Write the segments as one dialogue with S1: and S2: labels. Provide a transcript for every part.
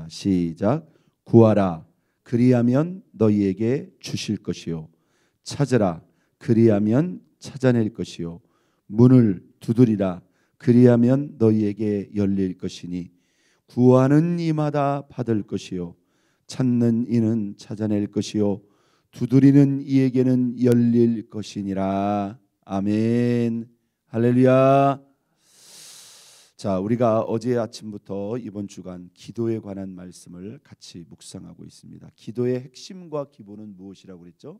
S1: 시작. 구하라 그리하면 너희에게 주실 것이요 찾으라 그리하면 찾아낼 것이요 문을 두드리라 그리하면 너희에게 열릴 것이니 구하는 이마다 받을 것이요 찾는 이는 찾아낼 것이요 두드리는 이에게는 열릴 것이니라. 아멘. 할렐루야. 자, 우리가 어제 아침부터 이번 주간 기도에 관한 말씀을 같이 묵상하고 있습니다. 기도의 핵심과 기본은 무엇이라고 그랬죠?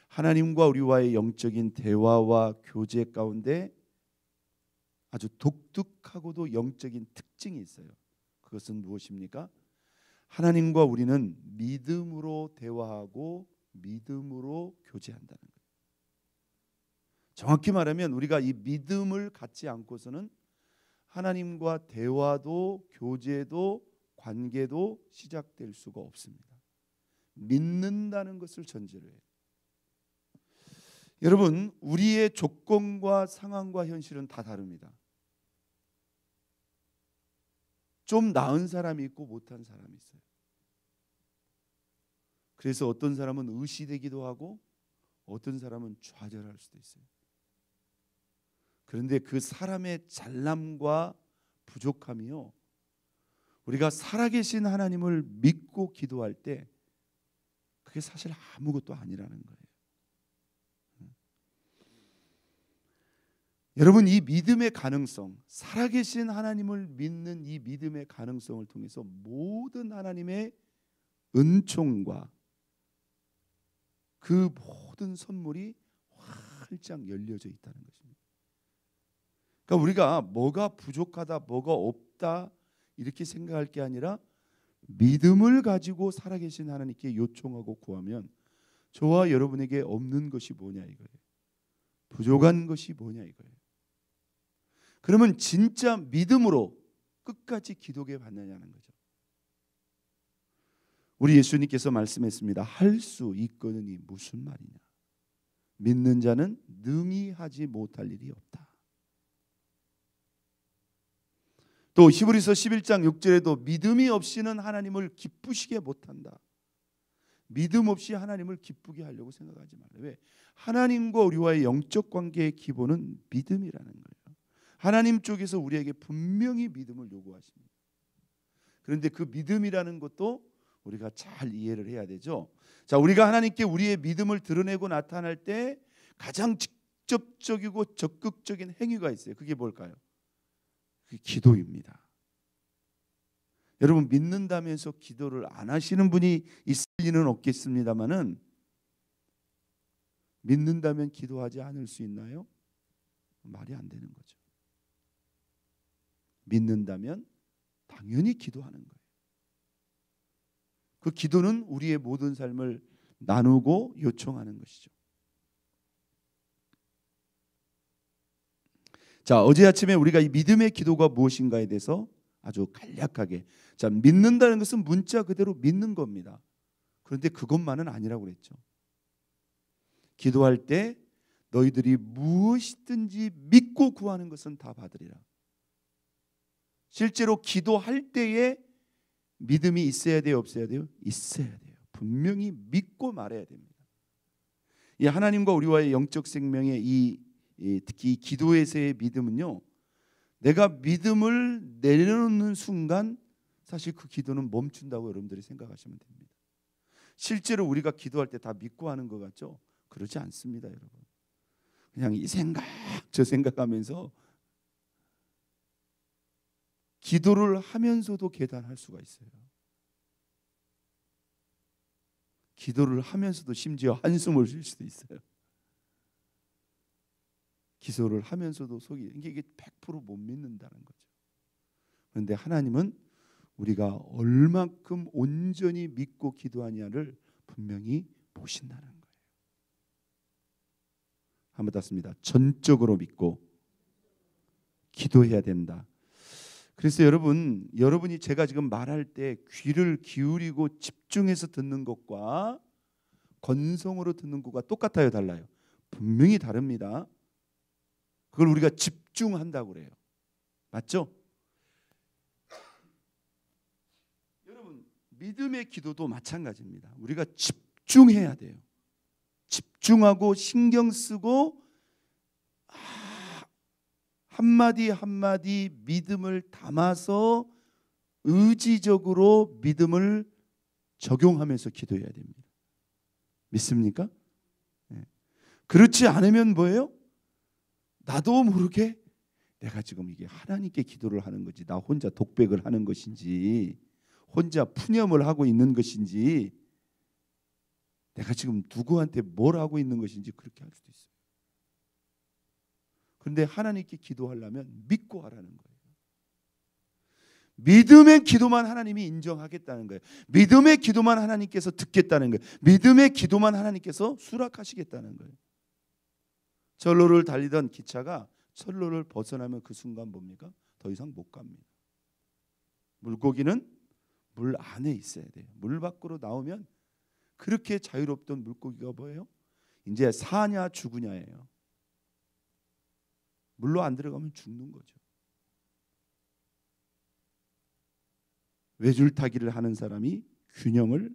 S1: 하나님과 우리와의 영적인 대화와 교제 가운데 아주 독특하고도 영적인 특징이 있어요. 그것은 무엇입니까? 하나님과 우리는 믿음으로 대화하고 믿음으로 교제한다는 거예요. 정확히 말하면 우리가 이 믿음을 갖지 않고서는 하나님과 대화도 교제도 관계도 시작될 수가 없습니다. 믿는다는 것을 전제로 해요. 여러분, 우리의 조건과 상황과 현실은 다 다릅니다. 좀 나은 사람이 있고 못한 사람이 있어요. 그래서 어떤 사람은 의시되기도 하고 어떤 사람은 좌절할 수도 있어요. 그런데 그 사람의 잘남과 부족함이요, 우리가 살아계신 하나님을 믿고 기도할 때 그게 사실 아무것도 아니라는 거예요. 여러분, 이 믿음의 가능성, 살아계신 하나님을 믿는 이 믿음의 가능성을 통해서 모든 하나님의 은총과 그 모든 선물이 활짝 열려져 있다는 것입니다. 그러니까 우리가 뭐가 부족하다, 뭐가 없다 이렇게 생각할 게 아니라 믿음을 가지고 살아계신 하나님께 요청하고 구하면 저와 여러분에게 없는 것이 뭐냐 이거예요. 부족한 것이 뭐냐 이거예요. 그러면 진짜 믿음으로 끝까지 기도게 받느냐는 거죠. 우리 예수님께서 말씀했습니다. 할 수 있거든이 무슨 말이냐. 믿는 자는 능히 하지 못할 일이 없다. 또 히브리서 11장 6절에도 믿음이 없이는 하나님을 기쁘시게 못한다. 믿음 없이 하나님을 기쁘게 하려고 생각하지 말아요. 왜? 하나님과 우리와의 영적 관계의 기본은 믿음이라는 거예요. 하나님 쪽에서 우리에게 분명히 믿음을 요구하십니다. 그런데 그 믿음이라는 것도 우리가 잘 이해를 해야 되죠. 자, 우리가 하나님께 우리의 믿음을 드러내고 나타날 때 가장 직접적이고 적극적인 행위가 있어요. 그게 뭘까요? 그게 기도입니다. 여러분, 믿는다면서 기도를 안 하시는 분이 있을 리는 없겠습니다만은 믿는다면 기도하지 않을 수 있나요? 말이 안 되는 거죠. 믿는다면 당연히 기도하는 거예요. 그 기도는 우리의 모든 삶을 나누고 요청하는 것이죠. 자, 어제 아침에 우리가 이 믿음의 기도가 무엇인가에 대해서 아주 간략하게, 자, 믿는다는 것은 문자 그대로 믿는 겁니다. 그런데 그것만은 아니라고 그랬죠. 기도할 때 너희들이 무엇이든지 믿고 구하는 것은 다 받으리라. 실제로 기도할 때에 믿음이 있어야 돼요, 없어야 돼요? 있어야 돼요. 분명히 믿고 말해야 됩니다. 이 하나님과 우리와의 영적 생명의 특히 이 기도에서의 믿음은요, 내가 믿음을 내려놓는 순간 사실 그 기도는 멈춘다고 여러분들이 생각하시면 됩니다. 실제로 우리가 기도할 때 다 믿고 하는 것 같죠? 그러지 않습니다, 여러분. 그냥 이 생각 저 생각하면서 기도를 하면서도 계단할 수가 있어요. 기도를 하면서도 심지어 한숨을 쉴 수도 있어요. 기도를 하면서도 속이 이게 100% 못 믿는다는 거죠. 그런데 하나님은 우리가 얼만큼 온전히 믿고 기도하냐를 분명히 보신다는 거예요. 한번 땄습니다. 전적으로 믿고 기도해야 된다. 그래서 여러분이 제가 지금 말할 때 귀를 기울이고 집중해서 듣는 것과 건성으로 듣는 것과 똑같아요, 달라요? 분명히 다릅니다. 그걸 우리가 집중한다고 그래요. 맞죠? 믿음의 기도도 마찬가지입니다. 우리가 집중해야 돼요. 집중하고 신경 쓰고 한마디 한마디 믿음을 담아서 의지적으로 믿음을 적용하면서 기도해야 됩니다. 믿습니까? 네. 그렇지 않으면 뭐예요? 나도 모르게 내가 지금 이게 하나님께 기도를 하는 거지, 나 혼자 독백을 하는 것인지, 혼자 푸념을 하고 있는 것인지, 내가 지금 누구한테 뭘 하고 있는 것인지 그렇게 할 수도 있어요. 그런데 하나님께 기도하려면 믿고 하라는 거예요. 믿음의 기도만 하나님이 인정하겠다는 거예요. 믿음의 기도만 하나님께서 듣겠다는 거예요. 믿음의 기도만 하나님께서 수락하시겠다는 거예요. 철로를 달리던 기차가 철로를 벗어나면 그 순간 뭡니까? 더 이상 못 갑니다. 물고기는 물 안에 있어야 돼요. 물 밖으로 나오면 그렇게 자유롭던 물고기가 뭐예요? 이제 사냐 죽으냐예요. 물로 안 들어가면 죽는 거죠. 외줄타기를 하는 사람이 균형을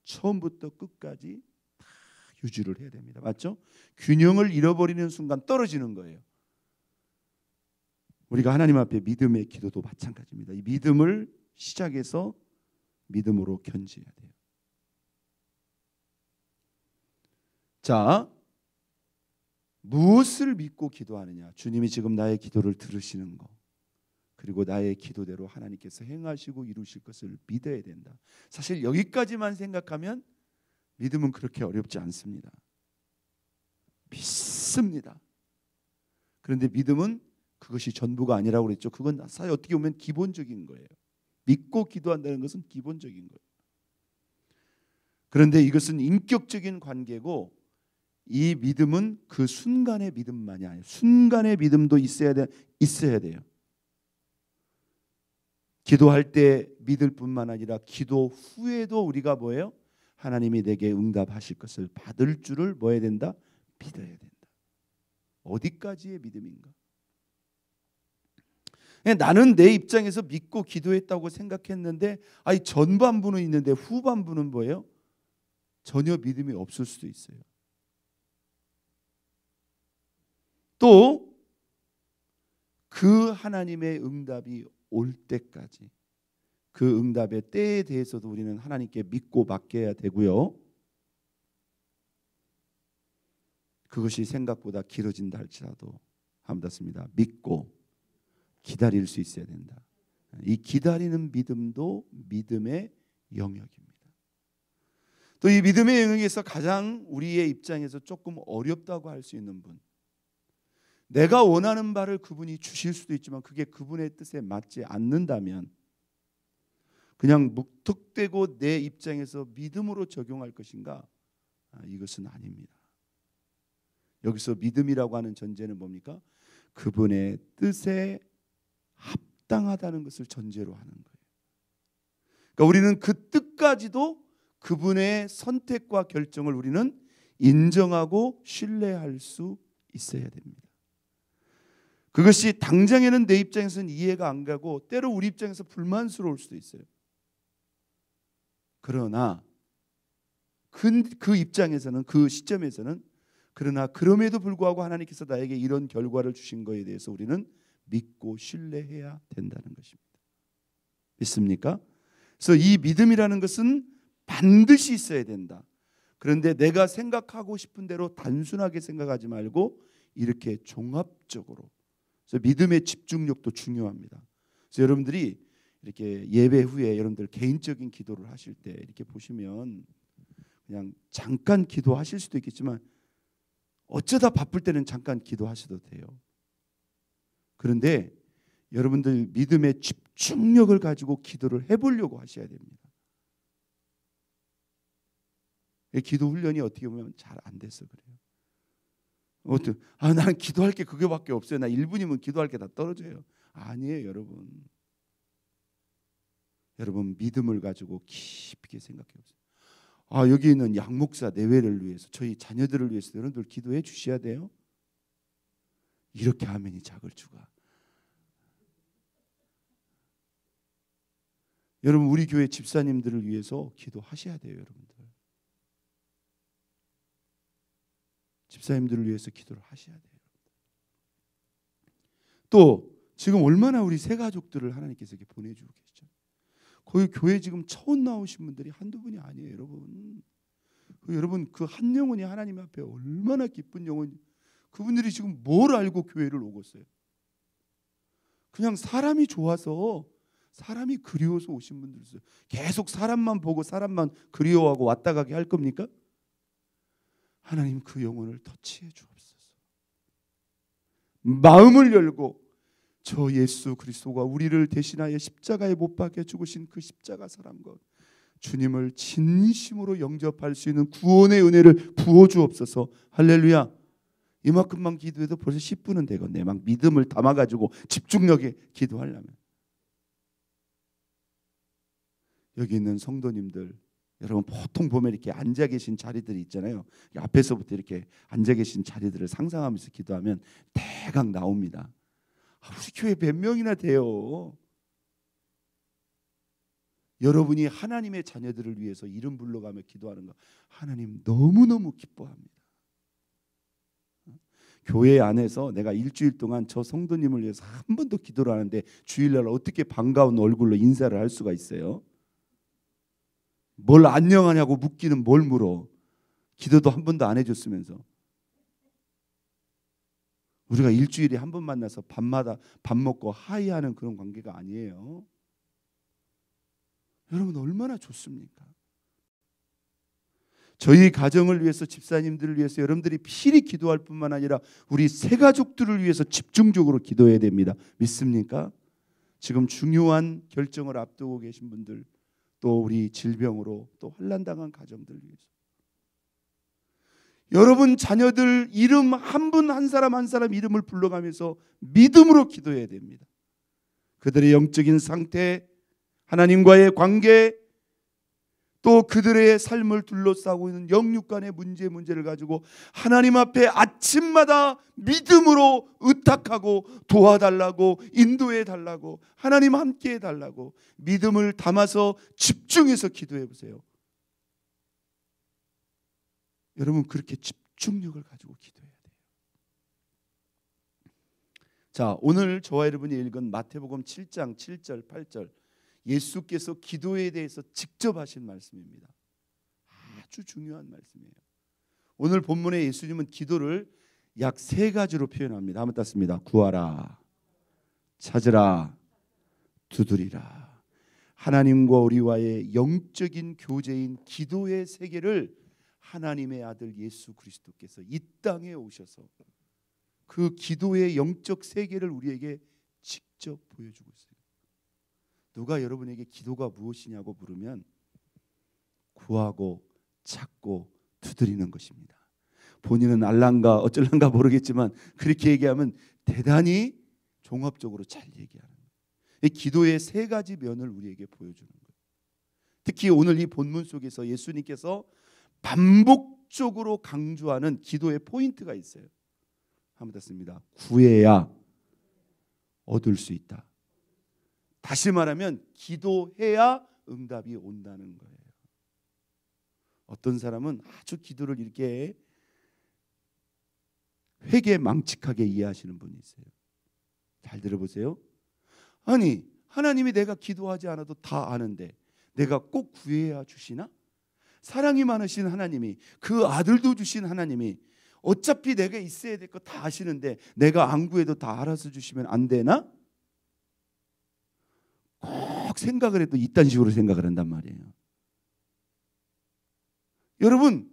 S1: 처음부터 끝까지 다 유지를 해야 됩니다. 맞죠? 균형을 잃어버리는 순간 떨어지는 거예요. 우리가 하나님 앞에 믿음의 기도도 마찬가지입니다. 이 믿음을 시작해서 믿음으로 견지해야 돼요. 자, 무엇을 믿고 기도하느냐? 주님이 지금 나의 기도를 들으시는 거, 그리고 나의 기도대로 하나님께서 행하시고 이루실 것을 믿어야 된다. 사실 여기까지만 생각하면 믿음은 그렇게 어렵지 않습니다. 믿습니다. 그런데 믿음은 그것이 전부가 아니라고 그랬죠. 그건 사실 어떻게 보면 기본적인 거예요. 믿고 기도한다는 것은 기본적인 거예요. 그런데 이것은 인격적인 관계고, 이 믿음은 그 순간의 믿음만이 아니에요. 순간의 믿음도 있어야 돼요. 기도할 때 믿을 뿐만 아니라 기도 후에도 우리가 뭐예요? 하나님이 내게 응답하실 것을 받을 줄을 뭐 해야 된다? 믿어야 된다. 어디까지의 믿음인가? 나는 내 입장에서 믿고 기도했다고 생각했는데, 아니 전반부는 있는데 후반부는 뭐예요? 전혀 믿음이 없을 수도 있어요. 또 그 하나님의 응답이 올 때까지, 그 응답의 때에 대해서도 우리는 하나님께 믿고 맡겨야 되고요. 그것이 생각보다 길어진다 할지라도 함닿습니다. 믿고 기다릴 수 있어야 된다. 이 기다리는 믿음도 믿음의 영역입니다. 또 이 믿음의 영역에서 가장 우리의 입장에서 조금 어렵다고 할 수 있는 분, 내가 원하는 바를 그분이 주실 수도 있지만 그게 그분의 뜻에 맞지 않는다면 그냥 묵뚝대고 내 입장에서 믿음으로 적용할 것인가? 이것은 아닙니다. 여기서 믿음이라고 하는 전제는 뭡니까? 그분의 뜻에 합당하다는 것을 전제로 하는 거예요. 그러니까 우리는 그 뜻까지도 그분의 선택과 결정을 우리는 인정하고 신뢰할 수 있어야 됩니다. 그것이 당장에는 내 입장에서는 이해가 안 가고 때로 우리 입장에서 불만스러울 수도 있어요. 그러나 그 입장에서는, 그 시점에서는, 그러나 그럼에도 불구하고 하나님께서 나에게 이런 결과를 주신 것에 대해서 우리는 믿고 신뢰해야 된다는 것입니다. 믿습니까? 그래서 이 믿음이라는 것은 반드시 있어야 된다. 그런데 내가 생각하고 싶은 대로 단순하게 생각하지 말고 이렇게 종합적으로. 그래서 믿음의 집중력도 중요합니다. 그래서 여러분들이 이렇게 예배 후에 여러분들 개인적인 기도를 하실 때 이렇게 보시면 그냥 잠깐 기도하실 수도 있겠지만 어쩌다 바쁠 때는 잠깐 기도하셔도 돼요. 그런데 여러분들 믿음의 집중력을 가지고 기도를 해보려고 하셔야 됩니다. 기도 훈련이 어떻게 보면 잘 안 돼서 그래요. 나는 기도할 게 그게밖에 없어요. 나 1분이면 기도할 게 다 떨어져요. 아니에요, 여러분. 여러분 믿음을 가지고 깊게 생각해 보세요. 여기 있는 양 목사 내외를 위해서, 저희 자녀들을 위해서 여러분들 기도해 주셔야 돼요. 이렇게 하면이 작을 주가. 여러분 우리 교회 집사님들을 위해서 기도하셔야 돼요. 여러분들 집사님들을 위해서 기도를 하셔야 돼요. 또 지금 얼마나 우리 새 가족들을 하나님께서 이렇게 보내주고 계시죠. 거기 교회 지금 처음 나오신 분들이 한두 분이 아니에요. 여러분 그 한 영혼이 하나님 앞에 얼마나 기쁜 영혼이, 그분들이 지금 뭘 알고 교회를 오겠어요. 그냥 사람이 좋아서, 사람이 그리워서 오신 분들 있어요. 계속 사람만 보고 사람만 그리워하고 왔다 가게 할 겁니까? 하나님 그 영혼을 터치해 주옵소서. 마음을 열고 저 예수 그리스도가 우리를 대신하여 십자가에 못 박혀 죽으신 그 십자가 사랑과 주님을 진심으로 영접할 수 있는 구원의 은혜를 부어 주옵소서. 할렐루야. 이만큼만 기도해도 벌써 10분은 되겠네. 막 믿음을 담아가지고 집중력에 기도하려면. 여기 있는 성도님들, 여러분 보통 보면 이렇게 앉아 계신 자리들이 있잖아요. 앞에서부터 이렇게 앉아 계신 자리들을 상상하면서 기도하면 대강 나옵니다. 우리 교회 몇 명이나 돼요. 여러분이 하나님의 자녀들을 위해서 이름 불러가며 기도하는 거 하나님 너무너무 기뻐합니다. 교회 안에서 내가 일주일 동안 저 성도님을 위해서 한 번도 기도를 하는데 주일날 어떻게 반가운 얼굴로 인사를 할 수가 있어요? 뭘 안녕하냐고 묻기는 뭘 물어. 기도도 한 번도 안 해줬으면서. 우리가 일주일에 한 번 만나서 밤마다 밥 먹고 하이하는 그런 관계가 아니에요. 여러분 얼마나 좋습니까? 저희 가정을 위해서, 집사님들을 위해서 여러분들이 필히 기도할 뿐만 아니라 우리 새 가족들을 위해서 집중적으로 기도해야 됩니다. 믿습니까? 지금 중요한 결정을 앞두고 계신 분들, 또 우리 질병으로 또 환난당한 가정들 위해서, 여러분 자녀들 이름 한 분 한 사람 한 사람 이름을 불러가면서 믿음으로 기도해야 됩니다. 그들의 영적인 상태, 하나님과의 관계, 또 그들의 삶을 둘러싸고 있는 영육 간의 문제를 가지고 하나님 앞에 아침마다 믿음으로 의탁하고 도와달라고, 인도해달라고, 하나님 함께해달라고 믿음을 담아서 집중해서 기도해 보세요. 여러분 그렇게 집중력을 가지고 기도해야 돼요. 자, 오늘 저와 여러분이 읽은 마태복음 7장 7절 8절 예수께서 기도에 대해서 직접 하신 말씀입니다. 아주 중요한 말씀이에요. 오늘 본문에 예수님은 기도를 약 3가지로 표현합니다. 한번 땄습니다. 구하라, 찾으라, 두드리라. 하나님과 우리와의 영적인 교제인 기도의 세계를 하나님의 아들 예수 그리스도께서 이 땅에 오셔서 그 기도의 영적 세계를 우리에게 직접 보여주고 있어요. 누가 여러분에게 기도가 무엇이냐고 물으면 구하고 찾고 두드리는 것입니다. 본인은 알란가 어쩔란가 모르겠지만 그렇게 얘기하면 대단히 종합적으로 잘 얘기하는 거예요. 이 기도의 3가지 면을 우리에게 보여주는 거예요. 특히 오늘 이 본문 속에서 예수님께서 반복적으로 강조하는 기도의 포인트가 있어요. 한번 땄습니다. 구해야 얻을 수 있다. 다시 말하면 기도해야 응답이 온다는 거예요. 어떤 사람은 아주 기도를 이렇게 회개망측하게 이해하시는 분이 있어요. 잘 들어보세요. 아니 하나님이 내가 기도하지 않아도 다 아는데 내가 꼭 구해야 주시나? 사랑이 많으신 하나님이, 그 아들도 주신 하나님이 어차피 내가 있어야 될 거 다 아시는데 내가 안 구해도 다 알아서 주시면 안 되나? 꼭 생각을 해도 이딴 식으로 생각을 한단 말이에요. 여러분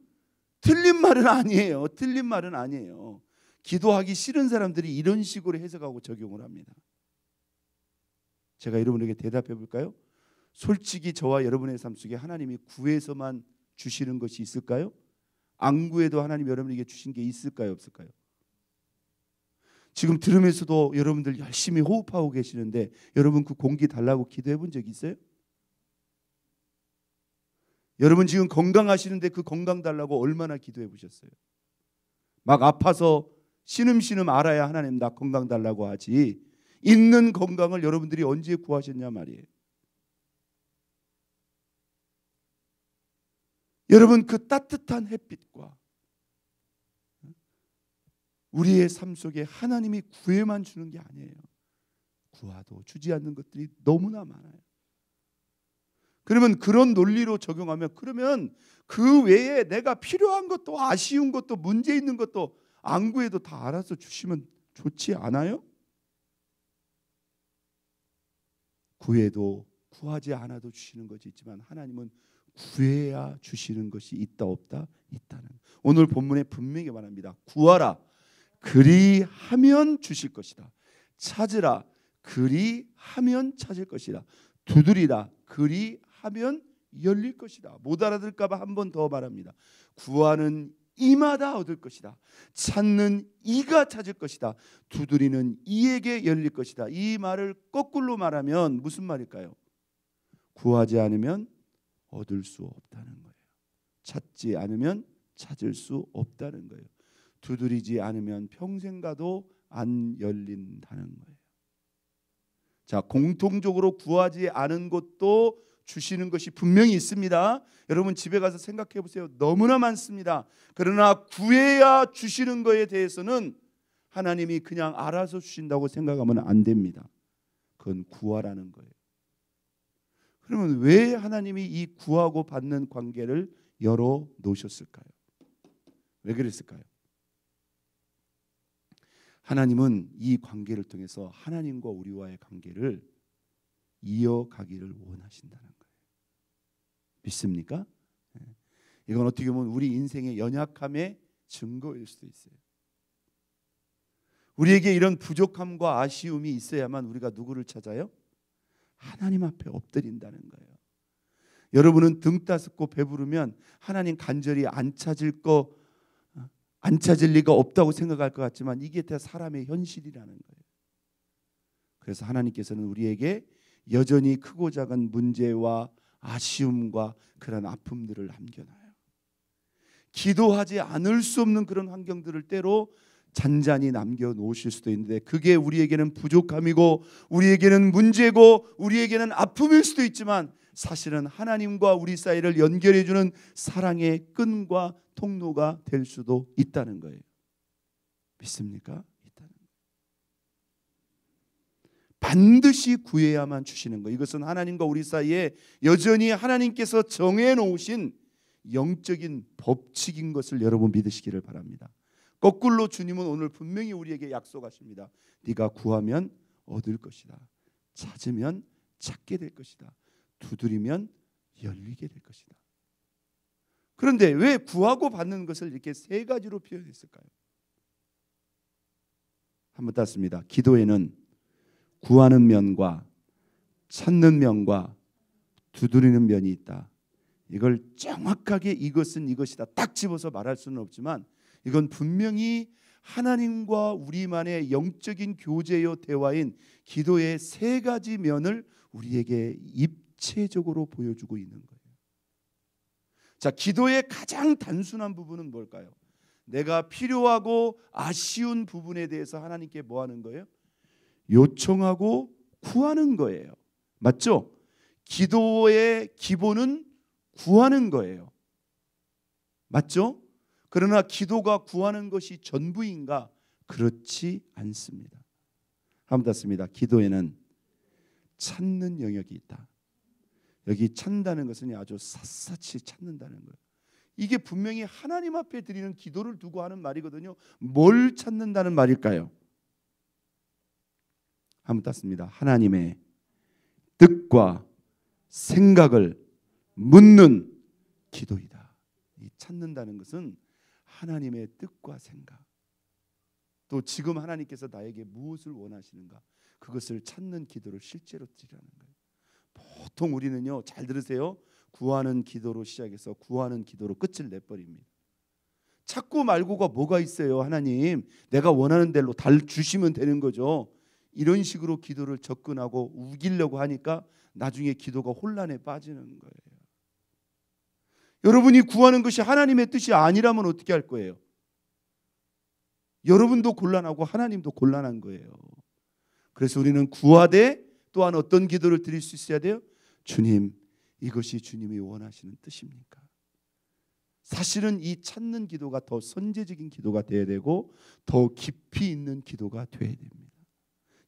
S1: 틀린 말은 아니에요. 틀린 말은 아니에요. 기도하기 싫은 사람들이 이런 식으로 해석하고 적용을 합니다. 제가 여러분에게 대답해 볼까요? 솔직히 저와 여러분의 삶 속에 하나님이 구해서만 주시는 것이 있을까요? 안 구해도 하나님 여러분에게 주신 게 있을까요? 없을까요? 지금 들으면서도 여러분들 열심히 호흡하고 계시는데 여러분 그 공기 달라고 기도해 본 적 있어요? 여러분 지금 건강하시는데 그 건강 달라고 얼마나 기도해 보셨어요? 막 아파서 신음신음 알아야 하나님 나 건강 달라고 하지, 있는 건강을 여러분들이 언제 구하셨냐 말이에요. 여러분, 그 따뜻한 햇빛과 우리의 삶 속에 하나님이 구애만 주는 게 아니에요. 구하도 주지 않는 것들이 너무나 많아요. 그러면 그런 논리로 적용하면, 그러면 그 외에 내가 필요한 것도 아쉬운 것도 문제 있는 것도 안 구해도 다 알아서 주시면 좋지 않아요? 구해도 구하지 않아도 주시는 것이 있지만 하나님은 구해야 주시는 것이 있다 없다? 있다는. 오늘 본문에 분명히 말합니다. 구하라 그리하면 주실 것이다. 찾으라 그리하면 찾을 것이다. 두드리라 그리하면 열릴 것이다. 못 알아들을까 봐 한 번 더 말합니다. 구하는 이마다 얻을 것이다. 찾는 이가 찾을 것이다. 두드리는 이에게 열릴 것이다. 이 말을 거꾸로 말하면 무슨 말일까요? 구하지 않으면 얻을 수 없다는 거예요. 찾지 않으면 찾을 수 없다는 거예요. 두드리지 않으면 평생 가도 안 열린다는 거예요. 자, 공통적으로 구하지 않은 것도 주시는 것이 분명히 있습니다. 여러분 집에 가서 생각해 보세요. 너무나 많습니다. 그러나 구해야 주시는 것에 대해서는 하나님이 그냥 알아서 주신다고 생각하면 안 됩니다. 그건 구하라는 거예요. 그러면 왜 하나님이 이 구하고 받는 관계를 열어 놓으셨을까요? 왜 그랬을까요? 하나님은 이 관계를 통해서 하나님과 우리와의 관계를 이어가기를 원하신다는 거예요. 믿습니까? 이건 어떻게 보면 우리 인생의 연약함의 증거일 수도 있어요. 우리에게 이런 부족함과 아쉬움이 있어야만 우리가 누구를 찾아요? 하나님 앞에 엎드린다는 거예요. 여러분은 등 따숩고 배부르면 하나님 간절히 안 찾을 리가 없다고 생각할 것 같지만 이게 다 사람의 현실이라는 거예요. 그래서 하나님께서는 우리에게 여전히 크고 작은 문제와 아쉬움과 그런 아픔들을 남겨놔요. 기도하지 않을 수 없는 그런 환경들을 때로 잔잔히 남겨놓으실 수도 있는데, 그게 우리에게는 부족함이고 우리에게는 문제고 우리에게는 아픔일 수도 있지만 사실은 하나님과 우리 사이를 연결해주는 사랑의 끈과 통로가 될 수도 있다는 거예요. 믿습니까? 있다는 거예요. 반드시 구해야만 주시는 거예요. 이것은 하나님과 우리 사이에 여전히 하나님께서 정해놓으신 영적인 법칙인 것을 여러분 믿으시기를 바랍니다. 거꾸로 주님은 오늘 분명히 우리에게 약속하십니다. 네가 구하면 얻을 것이다. 찾으면 찾게 될 것이다. 두드리면 열리게 될 것이다. 그런데 왜 구하고 받는 것을 이렇게 세 가지로 표현했을까요? 한번 땄습니다. 기도에는 구하는 면과 찾는 면과 두드리는 면이 있다. 이걸 정확하게 이것은 이것이다 딱 집어서 말할 수는 없지만 이건 분명히 하나님과 우리만의 영적인 교제요 대화인 기도의 세 가지 면을 우리에게 입체적으로 보여주고 있는 거예요. 자, 기도의 가장 단순한 부분은 뭘까요? 내가 필요하고 아쉬운 부분에 대해서 하나님께 뭐 하는 거예요? 요청하고 구하는 거예요. 맞죠? 기도의 기본은 구하는 거예요. 맞죠? 그러나 기도가 구하는 것이 전부인가? 그렇지 않습니다. 한번 땄습니다. 기도에는 찾는 영역이 있다. 여기 찾는다는 것은 아주 샅샅이 찾는다는 거예요. 이게 분명히 하나님 앞에 드리는 기도를 두고 하는 말이거든요. 뭘 찾는다는 말일까요? 한번 땄습니다. 하나님의 뜻과 생각을 묻는 기도이다. 이 찾는다는 것은 하나님의 뜻과 생각, 또 지금 하나님께서 나에게 무엇을 원하시는가, 그것을 찾는 기도를 실제로 드리라는 거예요. 보통 우리는요, 잘 들으세요. 구하는 기도로 시작해서 구하는 기도로 끝을 내버립니다. 찾고 말고가 뭐가 있어요? 하나님, 내가 원하는 대로 달 주시면 되는 거죠. 이런 식으로 기도를 접근하고 우기려고 하니까 나중에 기도가 혼란에 빠지는 거예요. 여러분이 구하는 것이 하나님의 뜻이 아니라면 어떻게 할 거예요? 여러분도 곤란하고 하나님도 곤란한 거예요. 그래서 우리는 구하되 또한 어떤 기도를 드릴 수 있어야 돼요? 주님, 이것이 주님이 원하시는 뜻입니까? 사실은 이 찾는 기도가 더 선제적인 기도가 돼야 되고 더 깊이 있는 기도가 돼야 됩니다.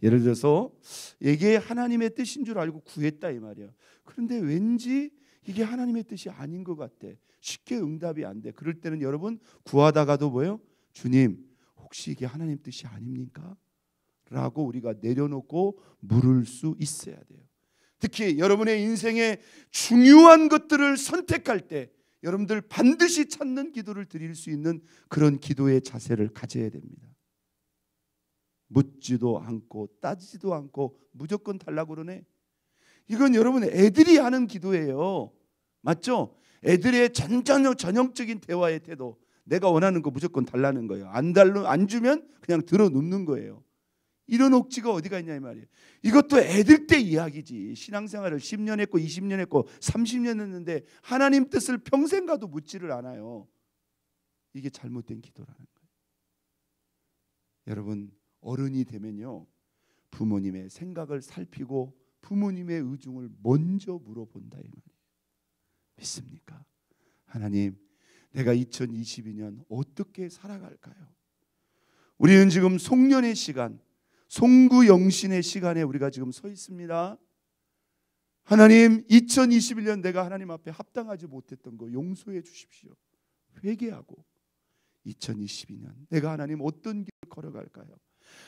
S1: 예를 들어서 이게 하나님의 뜻인 줄 알고 구했다 이 말이야. 그런데 왠지 이게 하나님의 뜻이 아닌 것 같아. 쉽게 응답이 안 돼. 그럴 때는 여러분 구하다가도 뭐예요? 주님 혹시 이게 하나님 뜻이 아닙니까? 라고 우리가 내려놓고 물을 수 있어야 돼요. 특히 여러분의 인생의 중요한 것들을 선택할 때 여러분들 반드시 찾는 기도를 드릴 수 있는 그런 기도의 자세를 가져야 됩니다. 묻지도 않고 따지지도 않고 무조건 달라고 그러네. 이건 여러분 애들이 하는 기도예요. 맞죠? 애들의 전형적인 대화의 태도. 내가 원하는 거 무조건 달라는 거예요. 안 주면 그냥 들어 눕는 거예요. 이런 억지가 어디가 있냐 이 말이에요. 이것도 애들 때 이야기지. 신앙생활을 10년 했고 20년 했고 30년 했는데 하나님 뜻을 평생 가도 묻지를 않아요. 이게 잘못된 기도라는 거예요. 여러분 어른이 되면요 부모님의 생각을 살피고 부모님의 의중을 먼저 물어본다 이 말이에요. 믿습니까? 하나님 내가 2022년 어떻게 살아갈까요? 우리는 지금 송년의 시간, 송구영신의 시간에 우리가 지금 서 있습니다. 하나님 2021년 내가 하나님 앞에 합당하지 못했던 거 용서해 주십시오. 회개하고 2022년 내가 하나님 어떤 길을 걸어갈까요?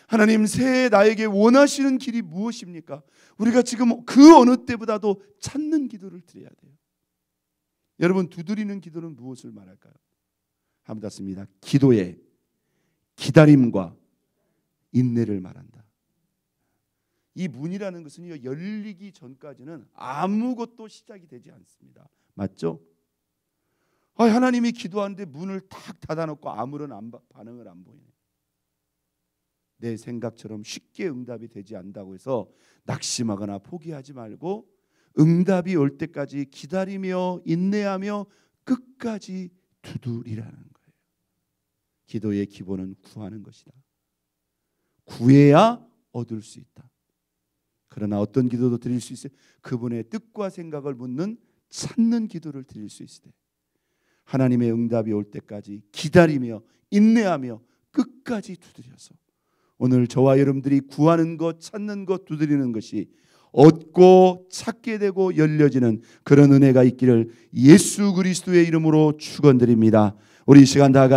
S1: 하나님 새해 나에게 원하시는 길이 무엇입니까? 우리가 지금 그 어느 때보다도 찾는 기도를 드려야 돼요. 여러분 두드리는 기도는 무엇을 말할까요? 한번 닫습니다. 기도에 기다림과 인내를 말한다. 이 문이라는 것은 열리기 전까지는 아무것도 시작이 되지 않습니다. 맞죠? 하나님이 기도하는데 문을 탁 닫아놓고 아무런 반응을 안 보이네. 내 생각처럼 쉽게 응답이 되지 않는다고 해서 낙심하거나 포기하지 말고 응답이 올 때까지 기다리며 인내하며 끝까지 두드리라는 거예요. 기도의 기본은 구하는 것이다. 구해야 얻을 수 있다. 그러나 어떤 기도도 드릴 수 있어요? 그분의 뜻과 생각을 묻는 찾는 기도를 드릴 수 있을 때 하나님의 응답이 올 때까지 기다리며 인내하며 끝까지 두드려서 오늘 저와 여러분들이 구하는 것, 찾는 것, 두드리는 것이 얻고 찾게 되고 열려지는 그런 은혜가 있기를 예수 그리스도의 이름으로 축원드립니다. 우리 이 시간 다 같이